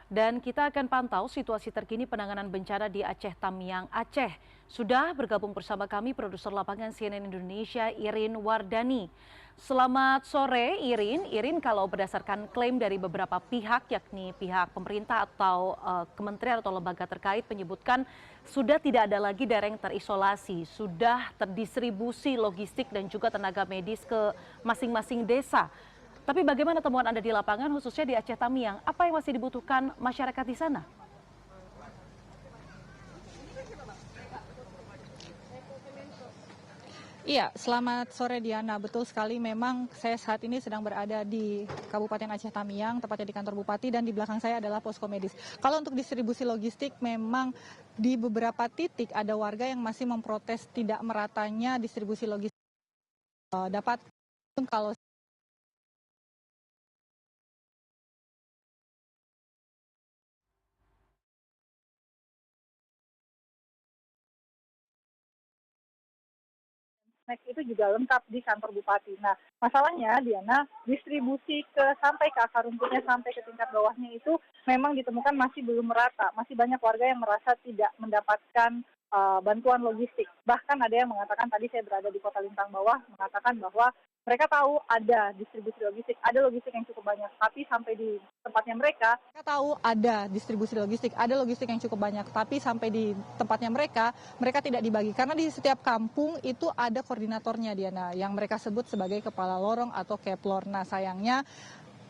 Dan kita akan pantau situasi terkini penanganan bencana di Aceh Tamiang, Aceh. Sudah bergabung bersama kami produser lapangan CNN Indonesia Irin Wardani. Selamat sore Irin. Irin, kalau berdasarkan klaim dari beberapa pihak yakni pihak pemerintah atau kementerian atau lembaga terkait menyebutkan sudah tidak ada lagi daerah yang terisolasi, sudah terdistribusi logistik dan juga tenaga medis ke masing-masing desa. Tapi bagaimana temuan Anda di lapangan khususnya di Aceh Tamiang? Apa yang masih dibutuhkan masyarakat di sana? Iya, selamat sore Diana. Betul sekali, memang saya saat ini sedang berada di Kabupaten Aceh Tamiang, tepatnya di kantor Bupati, dan di belakang saya adalah posko medis. Kalau untuk distribusi logistik, memang di beberapa titik ada warga yang masih memprotes tidak meratanya distribusi logistik. Dapat kalau snack itu juga lengkap di kantor bupati. Nah, masalahnya Diana, distribusi sampai ke akar rumputnya, sampai ke tingkat bawahnya itu memang ditemukan masih belum merata. Masih banyak warga yang merasa tidak mendapatkan bantuan logistik. Bahkan ada yang mengatakan, tadi saya berada di Kota Lintang Bawah, mengatakan bahwa mereka tahu ada distribusi logistik, ada logistik yang cukup banyak, tapi sampai di tempatnya mereka tahu ada distribusi logistik, ada logistik yang cukup banyak, tapi sampai di tempatnya mereka tidak dibagi. Karena di setiap kampung itu ada koordinatornya, Diana, yang mereka sebut sebagai kepala lorong atau keplor. Nah, sayangnya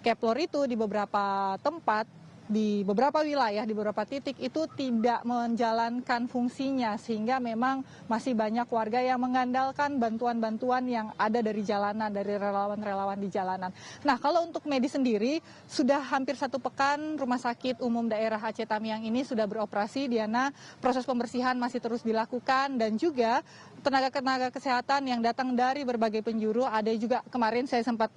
keplor itu di beberapa tempat, di beberapa wilayah, di beberapa titik itu tidak menjalankan fungsinya, sehingga memang masih banyak warga yang mengandalkan bantuan-bantuan yang ada dari jalanan, dari relawan-relawan di jalanan. Nah, kalau untuk medis sendiri, sudah hampir 1 pekan Rumah Sakit Umum Daerah Aceh Tamiang ini sudah beroperasi, Diana. Proses pembersihan masih terus dilakukan, dan juga tenaga-tenaga kesehatan yang datang dari berbagai penjuru. Ada juga kemarin saya sempat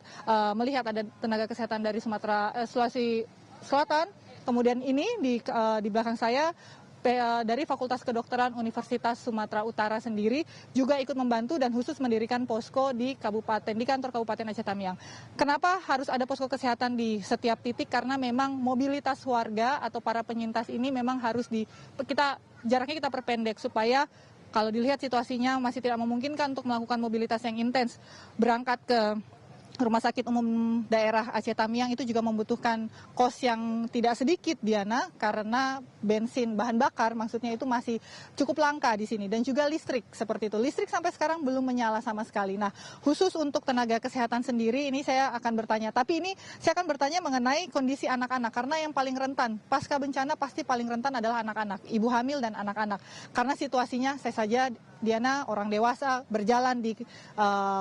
melihat ada tenaga kesehatan dari Sulawesi Selatan. Kemudian ini di belakang saya dari Fakultas Kedokteran Universitas Sumatera Utara sendiri juga ikut membantu dan khusus mendirikan posko di kantor Kabupaten Aceh Tamiang. Kenapa harus ada posko kesehatan di setiap titik? Karena memang mobilitas warga atau para penyintas ini memang harus jaraknya kita perpendek, supaya kalau dilihat situasinya masih tidak memungkinkan untuk melakukan mobilitas yang intens. Berangkat ke Rumah Sakit Umum Daerah Aceh Tamiang itu juga membutuhkan kos yang tidak sedikit, Diana, karena bensin bahan bakar maksudnya itu masih cukup langka di sini, dan juga listrik seperti itu. Listrik sampai sekarang belum menyala sama sekali. Nah, khusus untuk tenaga kesehatan sendiri ini saya akan bertanya, tapi ini saya akan bertanya mengenai kondisi anak-anak, karena yang paling rentan pasca bencana pasti paling rentan adalah anak-anak, ibu hamil dan anak-anak. Karena situasinya saya saja, Diana, orang dewasa berjalan di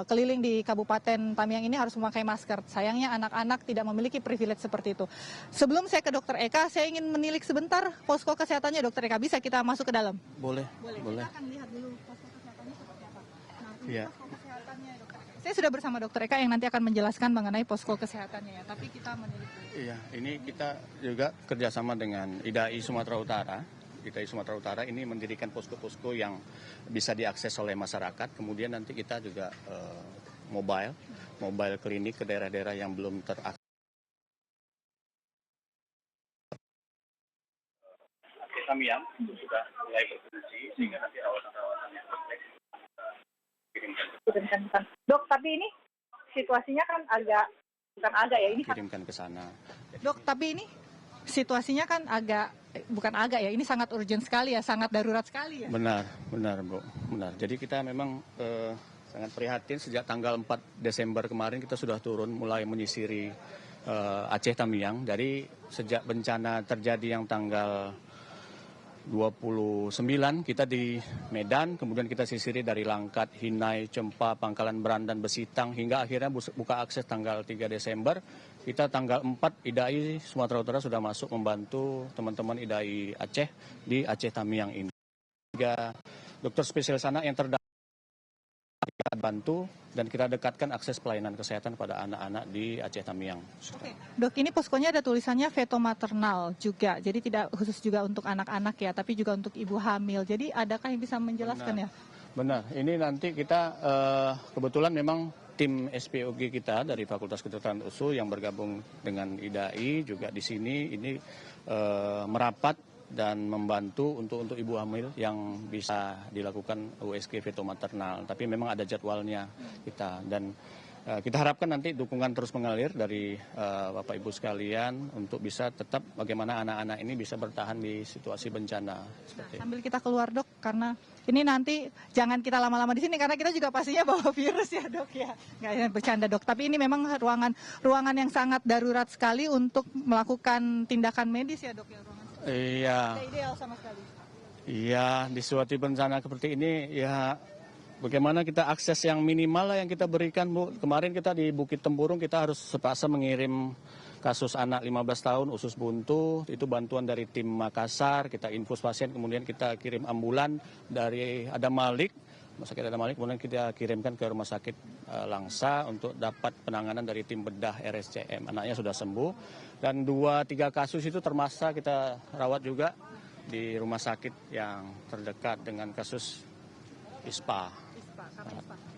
keliling di Kabupaten Tamiang ini harus memakai masker. Sayangnya anak-anak tidak memiliki privilege seperti itu. Sebelum saya ke Dokter Eka, saya ingin menilik sebentar posko kesehatannya, Dokter Eka. Bisa kita masuk ke dalam? Boleh. Kita akan lihat dulu posko kesehatannya seperti apa. Nah, ini Ya. posko kesehatannya, Dokter Eka. Saya sudah bersama Dokter Eka yang nanti akan menjelaskan mengenai posko kesehatannya ya. Tapi kita menilik dulu. Iya, ini kita juga kerjasama dengan IDAI Sumatera Utara. IDAI Sumatera Utara ini mendirikan posko-posko yang bisa diakses oleh masyarakat. Kemudian nanti kita juga mobile klinik ke daerah-daerah yang belum terakses. Tamiang sudah mulai berfungsi, sehingga nanti rawatan-rawatan yang kompleks Kirimkan. Dok, tapi ini situasinya kan kirimkan ke sana. Dok, tapi ini situasinya kan ini sangat urgent sekali ya, sangat darurat sekali ya. Benar Bu, benar. Jadi kita memang sangat prihatin. Sejak tanggal 4 Desember kemarin kita sudah turun mulai menyisiri Aceh Tamiang. Dari sejak bencana terjadi yang tanggal 29 kita di Medan, kemudian kita sisiri dari Langkat, Hinai, Cempa, Pangkalan Berandan, Besitang, hingga akhirnya buka akses tanggal 3 Desember. Kita tanggal 4 IDAI Sumatera Utara sudah masuk membantu teman-teman IDAI Aceh di Aceh Tamiang ini. 3 dokter spesialis anak yang terdaftar kita bantu, dan kita dekatkan akses pelayanan kesehatan pada anak-anak di Aceh Tamiang. Oke. Dok, ini poskonya ada tulisannya veto maternal juga, jadi tidak khusus juga untuk anak-anak ya, tapi juga untuk ibu hamil. Jadi adakah yang bisa menjelaskan ya? Benar, ini nanti kita kebetulan memang tim SPOG kita dari Fakultas Kedokteran USU yang bergabung dengan IDAI juga di sini ini merapat dan membantu untuk ibu hamil yang bisa dilakukan USG feto maternal. Tapi memang ada jadwalnya kita, dan kita harapkan nanti dukungan terus mengalir dari Bapak Ibu sekalian untuk bisa tetap bagaimana anak-anak ini bisa bertahan di situasi bencana. Sambil kita keluar, Dok, karena ini nanti jangan kita lama-lama di sini karena kita juga pastinya bawa virus ya, Dok ya. Nggak ya, bercanda, Dok. Tapi ini memang ruangan yang sangat darurat sekali untuk melakukan tindakan medis ya, Dok ya, ruangan. Iya. Tidak ideal sama sekali. Iya, di suatu bencana seperti ini ya bagaimana kita akses yang minimal lah yang kita berikan, Bu. Kemarin kita di Bukit Tempurung kita harus sepaksa mengirim kasus anak 15 tahun usus buntu, itu bantuan dari tim Makassar, kita infus pasien, kemudian kita kirim ambulan dari Adam Malik, Rumah Sakit Adam Malik, kemudian kita kirimkan ke Rumah Sakit Langsa untuk dapat penanganan dari tim bedah RSCM. Anaknya sudah sembuh, dan 2-3 kasus itu termasa kita rawat juga di rumah sakit yang terdekat dengan kasus ISPA.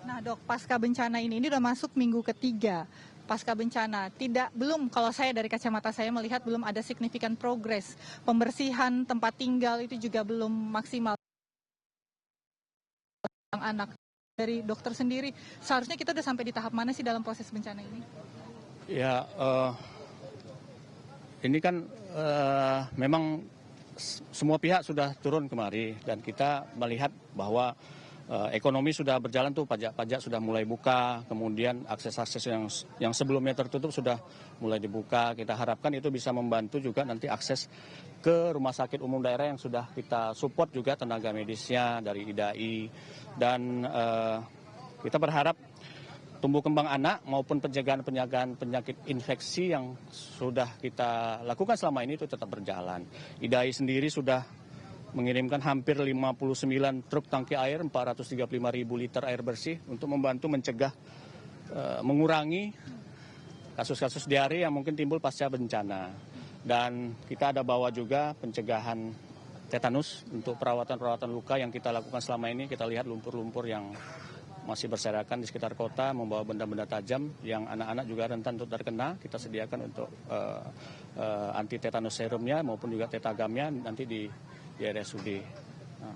Nah, Dok, pasca bencana ini udah masuk minggu ketiga. Pasca bencana, belum, kalau saya dari kacamata saya melihat belum ada signifikan progres. Pembersihan tempat tinggal itu juga belum maksimal. Anak dari dokter sendiri, seharusnya kita udah sampai di tahap mana sih dalam proses bencana ini? Ya, ini kan memang semua pihak sudah turun kemari, dan kita melihat bahwa ekonomi sudah berjalan tuh, pajak-pajak sudah mulai buka, kemudian akses-akses yang sebelumnya tertutup sudah mulai dibuka. Kita harapkan itu bisa membantu juga nanti akses ke rumah sakit umum daerah yang sudah kita support juga tenaga medisnya dari IDAI, dan kita berharap tumbuh kembang anak maupun pencegahan penyakit infeksi yang sudah kita lakukan selama ini itu tetap berjalan. IDAI sendiri sudah mengirimkan hampir 59 truk tangki air, 435.000 liter air bersih untuk membantu mencegah, mengurangi kasus-kasus diare yang mungkin timbul pasca bencana. Dan kita ada bawa juga pencegahan tetanus untuk perawatan luka yang kita lakukan selama ini. Kita lihat lumpur-lumpur yang masih berserakan di sekitar kota, membawa benda-benda tajam yang anak-anak juga rentan untuk terkena. Kita sediakan untuk anti tetanus serumnya maupun juga tetagamnya nanti di RSUD.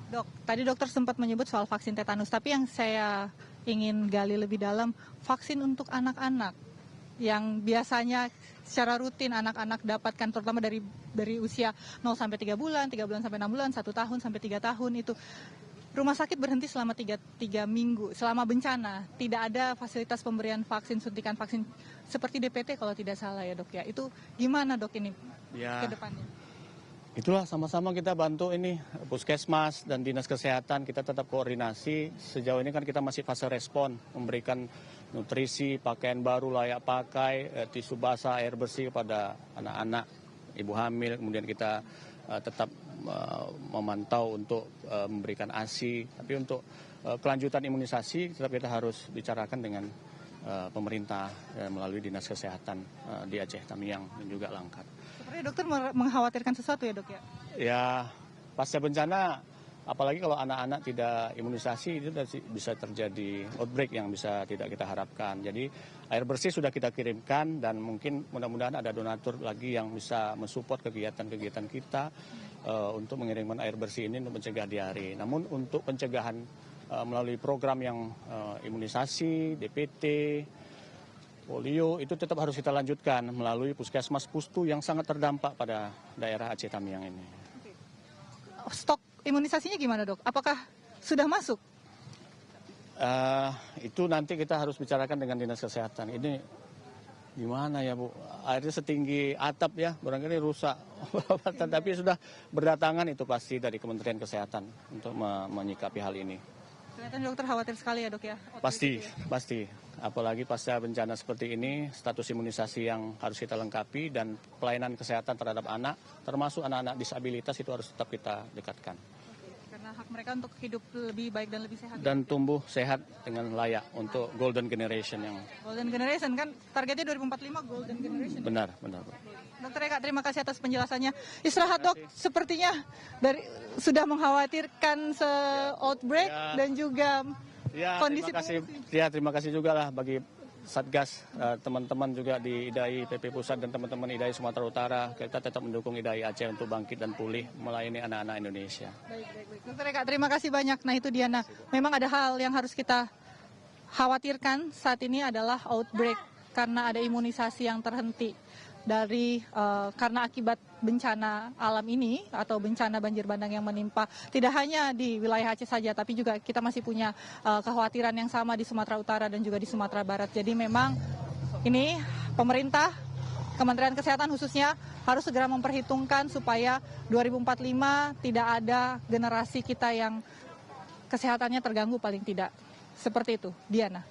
Dok, tadi dokter sempat menyebut soal vaksin tetanus, tapi yang saya ingin gali lebih dalam, vaksin untuk anak-anak yang biasanya secara rutin anak-anak dapatkan, terutama dari usia 0 sampai 3 bulan, 3 bulan sampai 6 bulan, 1 tahun sampai 3 tahun itu. Rumah sakit berhenti selama 3 minggu, selama bencana. Tidak ada fasilitas pemberian vaksin, suntikan vaksin seperti DPT kalau tidak salah ya, Dok ya. Itu gimana, Dok, ini ke depannya? Itulah sama-sama kita bantu ini, Puskesmas dan Dinas Kesehatan, kita tetap koordinasi. Sejauh ini kan kita masih fase respon, memberikan nutrisi, pakaian baru layak pakai, tisu basah, air bersih kepada anak-anak, ibu hamil. Kemudian kita tetap memantau untuk memberikan ASI. Tapi untuk kelanjutan imunisasi tetap kita harus bicarakan dengan pemerintah melalui Dinas Kesehatan di Aceh Tamiang dan juga Langkat. Sepertinya dokter mengkhawatirkan sesuatu ya, Dok ya? Ya, pasca bencana, apalagi kalau anak-anak tidak imunisasi, itu bisa terjadi outbreak yang bisa tidak kita harapkan. Jadi air bersih sudah kita kirimkan, dan mungkin mudah-mudahan ada donatur lagi yang bisa mensupport kegiatan-kegiatan kita untuk mengirimkan air bersih ini untuk mencegah diare. Namun untuk pencegahan melalui program yang imunisasi, DPT, polio itu tetap harus kita lanjutkan melalui puskesmas pustu yang sangat terdampak pada daerah Aceh Tamiang ini. Stok imunisasinya gimana, Dok? Apakah sudah masuk? Itu nanti kita harus bicarakan dengan Dinas Kesehatan. Ini gimana ya, Bu? Airnya setinggi atap ya, barangkali rusak. Tapi sudah berdatangan itu pasti dari Kementerian Kesehatan untuk menyikapi hal ini. Kelihatan dokter khawatir sekali ya, Dok ya? Pasti. Apalagi pasca bencana seperti ini, status imunisasi yang harus kita lengkapi dan pelayanan kesehatan terhadap anak, termasuk anak-anak disabilitas itu harus tetap kita dekatkan. Karena hak mereka untuk hidup lebih baik dan lebih sehat. Dan tumbuh sehat dengan layak untuk Golden Generation yang... Golden Generation kan targetnya 2045 Golden Generation. Benar. Dokter Eka, terima kasih atas penjelasannya. Istirahat, Dok, sepertinya sudah mengkhawatirkan outbreak dan juga kondisi terima kasih juga lah bagi Satgas, teman-teman juga di IDAI PP Pusat dan teman-teman IDAI Sumatera Utara, kita tetap mendukung IDAI Aceh untuk bangkit dan pulih melayani anak-anak Indonesia. Baik. Dokter Eka, terima kasih banyak. Nah itu Diana, memang ada hal yang harus kita khawatirkan saat ini adalah outbreak karena ada imunisasi yang terhenti karena akibat bencana alam ini atau bencana banjir bandang yang menimpa tidak hanya di wilayah Aceh saja, tapi juga kita masih punya kekhawatiran yang sama di Sumatera Utara dan juga di Sumatera Barat. Jadi memang ini pemerintah, Kementerian Kesehatan khususnya harus segera memperhitungkan supaya 2045 tidak ada generasi kita yang kesehatannya terganggu paling tidak. Seperti itu, Diana.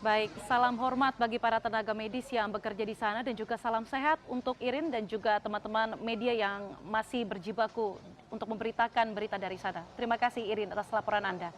Baik, salam hormat bagi para tenaga medis yang bekerja di sana dan juga salam sehat untuk Irin dan juga teman-teman media yang masih berjibaku untuk memberitakan berita dari sana. Terima kasih Irin atas laporan Anda.